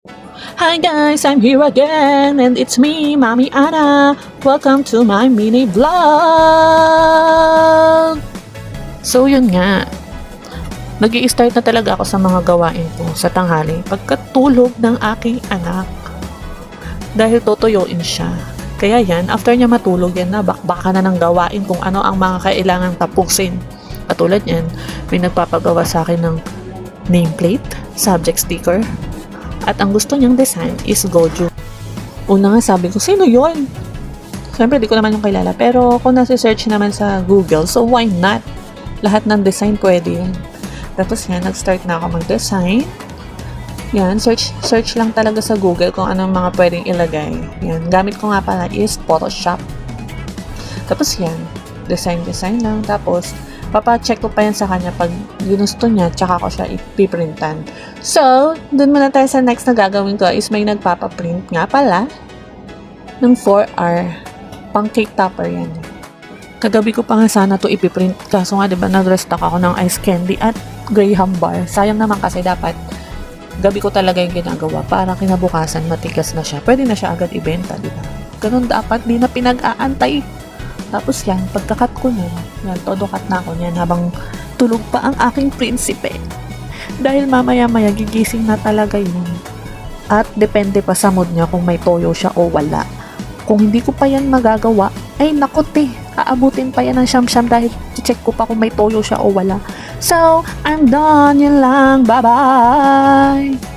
Hi guys, I'm here again and it's me, Mami Ana. Welcome to my mini vlog! So yun nga, nag-i-start na talaga ako sa mga gawain ko sa tanghali pagkatulog ng aking anak. Dahil tutuyuin siya. Kaya yan, after niya matulog yan na, bakbaka na ng gawain kung ano ang mga kailangang tapusin. Katulad yan, may nagpapagawa sa akin ng nameplate, subject sticker, at ang gusto niyang design is Goju. Una nga sabi ko, sino yun? Siyempre, di ko naman yung kilala. Pero kung nasi-search naman sa Google, so why not? Lahat ng design pwede yan. Tapos yan, nag-start na ako mag-design. Yan, search lang talaga sa Google kung anong mga pwedeng ilagay. Yan, gamit ko nga pala is Photoshop. Tapos yan, design lang. Tapos, papacheck ko pa yan sa kanya pag ginusto niya, tsaka ko siya ipiprintan. So, dun muna tayo sa next na gagawin ko is may nagpapaprint nga pala ng 4R pang cake topper yan. Kagabi ko pa nga sana to ipiprint, kaso nga diba nag-restock ako ng ice candy at graham bar. Sayang naman kasi dapat gabi ko talaga yung ginagawa para kinabukasan matigas na siya. Pwede na siya agad ibenta, diba? Ganun dapat, di na pinag-aantay. Tapos yan, pagkakat ko yan, todo cut na ako yan habang tulog pa ang aking prinsipe. Dahil mamaya-maya gigising na talaga yun. At depende pa sa mood niya kung may toyo siya o wala. Kung hindi ko pa yan magagawa, ay nakote, aabutin pa yan ng siyam-siyam dahil check ko pa kung may toyo siya o wala. So, I'm done, yun lang, bye-bye!